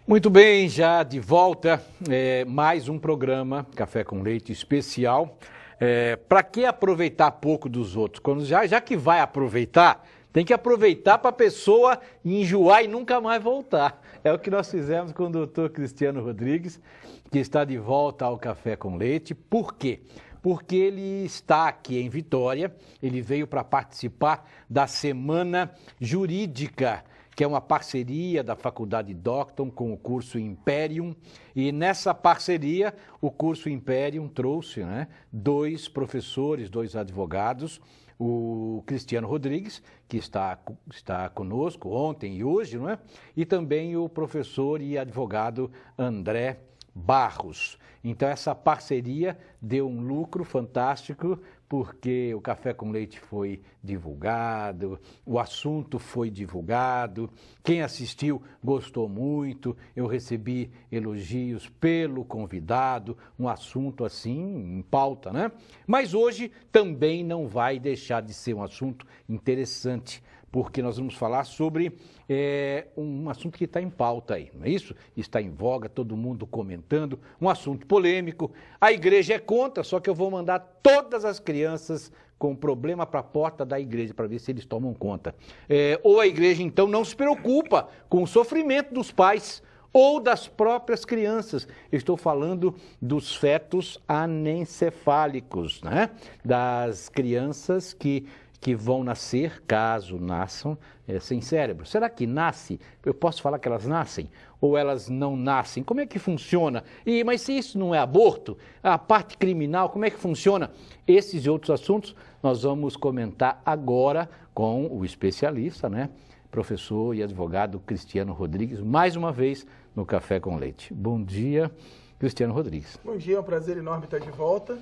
Muito bem, já de volta, mais um programa Café com Leite especial. Para que aproveitar pouco dos outros? Quando já que vai aproveitar, tem que aproveitar para a pessoa enjoar e nunca mais voltar. É o que nós fizemos com o doutor Cristiano Rodrigues, que está de volta ao Café com Leite. Por quê? Porque ele está aqui em Vitória, ele veio para participar da Semana Jurídica, que é uma parceria da Faculdade Docton com o curso Imperium, e nessa parceria o curso Imperium trouxe, dois professores, dois advogados, o Cristiano Rodrigues, que está conosco ontem e hoje, e também o professor e advogado André Barros. Então essa parceria deu um lucro fantástico, porque o Café com Leite foi divulgado, o assunto foi divulgado, quem assistiu gostou muito, eu recebi elogios pelo convidado, um assunto assim em pauta, Mas hoje também não vai deixar de ser um assunto interessante, porque nós vamos falar sobre um assunto que está em pauta aí, não é isso? Está em voga, todo mundo comentando, um assunto polêmico. A igreja é contra, só que eu vou mandar todas as crianças com problema para a porta da igreja para ver se eles tomam conta. Ou a igreja, então, não se preocupa com o sofrimento dos pais ou das próprias crianças. Eu estou falando dos fetos anencefálicos, Das crianças que vão nascer, caso nasçam, sem cérebro. Será que nasce? Eu posso falar que elas nascem? Ou elas não nascem? Como é que funciona? Mas se isso não é aborto, a parte criminal, como é que funciona? Esses e outros assuntos nós vamos comentar agora com o especialista, professor e advogado Cristiano Rodrigues, mais uma vez no Café com Leite. Bom dia, Cristiano Rodrigues. Bom dia, é um prazer enorme estar de volta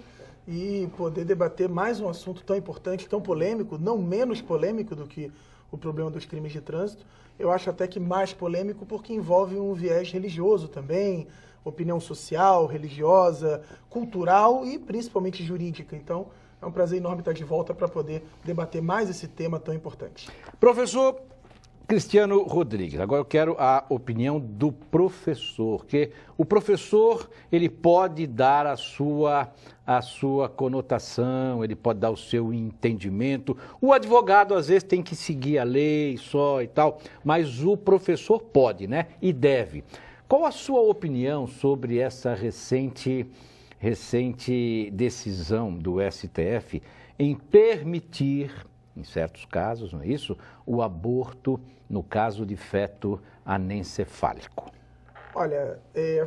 e poder debater mais um assunto tão importante, tão polêmico, não menos polêmico do que o problema dos crimes de trânsito. Eu acho até que mais polêmico porque envolve um viés religioso também, opinião social, religiosa, cultural e principalmente jurídica. Então, é um prazer enorme estar de volta para poder debater mais esse tema tão importante. Professor Cristiano Rodrigues, agora eu quero a opinião do professor, que o professor, ele pode dar a sua conotação, ele pode dar o seu entendimento, o advogado às vezes tem que seguir a lei só e tal, mas o professor pode, e deve. Qual a sua opinião sobre essa recente decisão do STF em permitir, em certos casos, não é isso, o aborto no caso de feto anencefálico? Olha,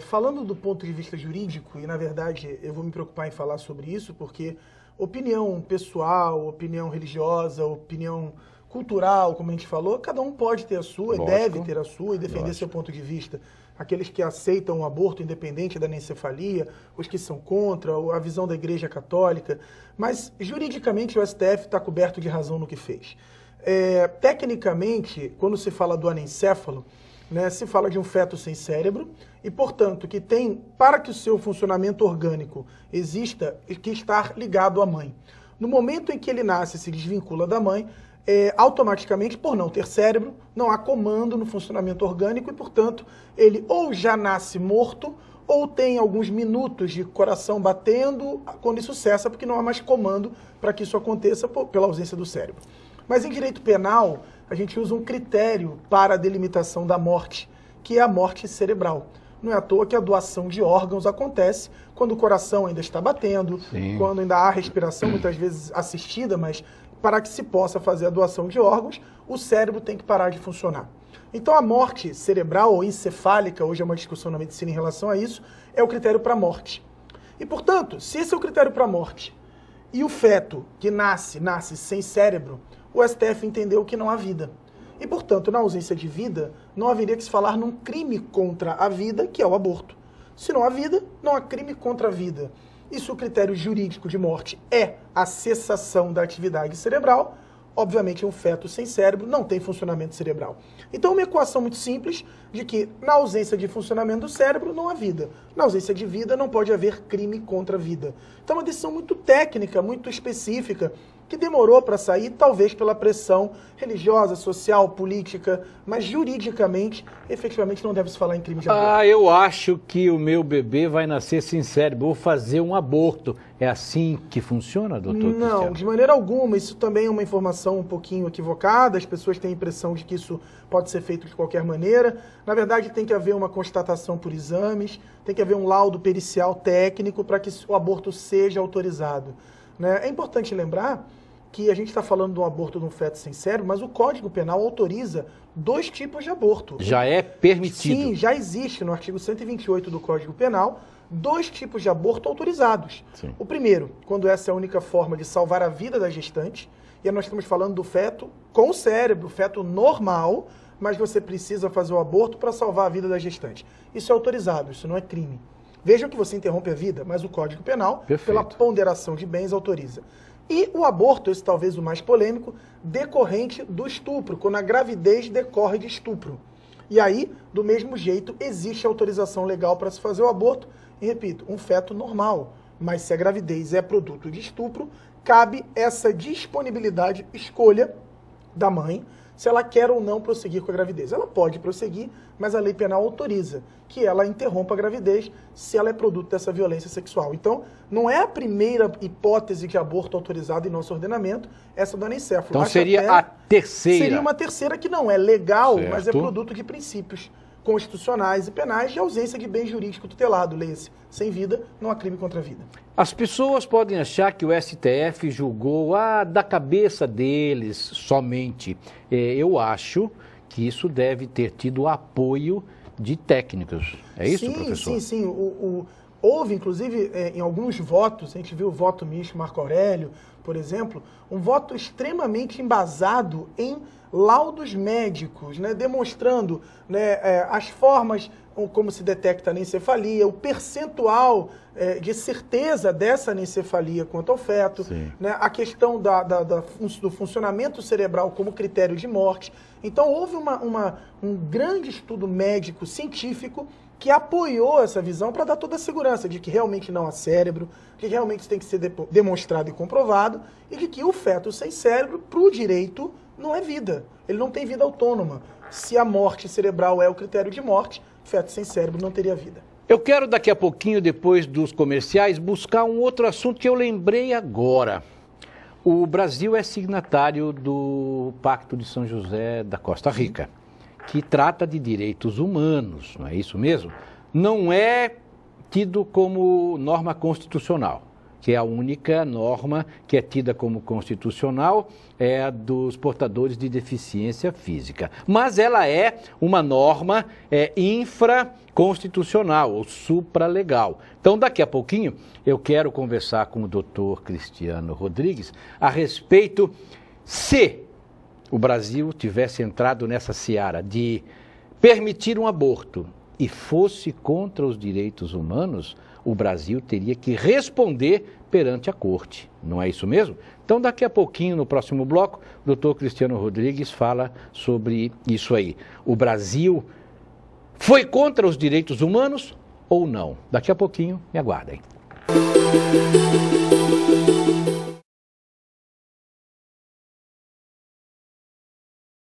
falando do ponto de vista jurídico, e na verdade eu vou me preocupar em falar sobre isso, porque opinião pessoal, opinião religiosa, opinião cultural, como a gente falou, cada um pode ter a sua, e deve ter a sua, e defender seu ponto de vista. Aqueles que aceitam o aborto independente da anencefalia, os que são contra, a visão da Igreja Católica, mas juridicamente o STF está coberto de razão no que fez. Tecnicamente, quando se fala do anencéfalo, se fala de um feto sem cérebro e, portanto, que tem, para que o seu funcionamento orgânico exista, que estar ligado à mãe. No momento em que ele nasce e se desvincula da mãe, automaticamente, por não ter cérebro, não há comando no funcionamento orgânico e, portanto, ele ou já nasce morto ou tem alguns minutos de coração batendo quando isso cessa, porque não há mais comando para que isso aconteça pela ausência do cérebro. Mas em direito penal, a gente usa um critério para a delimitação da morte, que é a morte cerebral. Não é à toa que a doação de órgãos acontece quando o coração ainda está batendo, quando ainda há respiração, muitas vezes assistida, mas para que se possa fazer a doação de órgãos, o cérebro tem que parar de funcionar. Então a morte cerebral ou encefálica, hoje é uma discussão na medicina em relação a isso, é o critério para a morte. E, portanto, se esse é o critério para a morte, e o feto que nasce sem cérebro, o STF entendeu que não há vida. E, portanto, na ausência de vida, não haveria que se falar num crime contra a vida, que é o aborto. Se não há vida, não há crime contra a vida. E se o critério jurídico de morte é a cessação da atividade cerebral, obviamente um feto sem cérebro não tem funcionamento cerebral. Então, uma equação muito simples de que na ausência de funcionamento do cérebro não há vida. Na ausência de vida não pode haver crime contra a vida. Então, é uma decisão muito técnica, muito específica, que demorou para sair, talvez pela pressão religiosa, social, política, mas juridicamente, efetivamente não deve se falar em crime de aborto. Eu acho que o meu bebê vai nascer sem cérebro, vou fazer um aborto. É assim que funciona, doutor Cristiano? Não, de maneira alguma. Isso também é uma informação um pouquinho equivocada. As pessoas têm a impressão de que isso pode ser feito de qualquer maneira. Na verdade, tem que haver uma constatação por exames, tem que haver um laudo pericial técnico para que o aborto seja autorizado. Né? É importante lembrar que a gente está falando de um aborto de um feto sem cérebro, mas o Código Penal autoriza 2 tipos de aborto. Já é permitido? Sim, já existe no artigo 128 do Código Penal 2 tipos de aborto autorizados. Sim. O primeiro, quando essa é a única forma de salvar a vida da gestante, e nós estamos falando do feto com cérebro, feto normal, mas você precisa fazer o aborto para salvar a vida da gestante. Isso é autorizado, isso não é crime. Vejam que você interrompe a vida, mas o Código Penal, pela ponderação de bens, autoriza. E o aborto, esse talvez o mais polêmico, decorrente do estupro, quando a gravidez decorre de estupro. E aí, do mesmo jeito, existe autorização legal para se fazer o aborto. E repito, um feto normal. Mas se a gravidez é produto de estupro, cabe essa disponibilidade, escolha da mãe, se ela quer ou não prosseguir com a gravidez. Ela pode prosseguir, mas a lei penal autoriza que ela interrompa a gravidez se ela é produto dessa violência sexual. Então, não é a primeira hipótese de aborto autorizado em nosso ordenamento, essa do anencéfalo. Então seria a terceira. Seria uma terceira que não é legal, certo, mas é produto de princípios constitucionais e penais de ausência de bem jurídico tutelado. Leia-se, sem vida não há crime contra a vida. As pessoas podem achar que o STF julgou da cabeça deles somente. Eu acho que isso deve ter tido apoio de técnicos. É isso, sim, professor? Sim. Houve, inclusive, em alguns votos, a gente viu o voto misto Marco Aurélio, por exemplo, um voto extremamente embasado em laudos médicos, né, demonstrando, né, as formas como se detecta a anencefalia, o percentual de certeza dessa anencefalia quanto ao feto, né, a questão do funcionamento cerebral como critério de morte. Então houve um grande estudo médico, científico, que apoiou essa visão para dar toda a segurança de que realmente não há cérebro, que realmente tem que ser demonstrado e comprovado, e de que o feto sem cérebro, para o direito, não é vida. Ele não tem vida autônoma. Se a morte cerebral é o critério de morte, feto sem cérebro não teria vida. Eu quero daqui a pouquinho, depois dos comerciais, buscar um outro assunto que eu lembrei agora. O Brasil é signatário do Pacto de São José da Costa Rica, que trata de direitos humanos, não é isso mesmo? Não é tido como norma constitucional, que é a única norma que é tida como constitucional, é a dos portadores de deficiência física. Mas ela é uma norma infraconstitucional, ou supralegal. Então, daqui a pouquinho, eu quero conversar com o doutor Cristiano Rodrigues a respeito se o Brasil tivesse entrado nessa seara de permitir um aborto e fosse contra os direitos humanos, o Brasil teria que responder perante a corte. Não é isso mesmo? Então, daqui a pouquinho, no próximo bloco, o doutor Cristiano Rodrigues fala sobre isso aí. O Brasil foi contra os direitos humanos ou não? Daqui a pouquinho, me aguardem.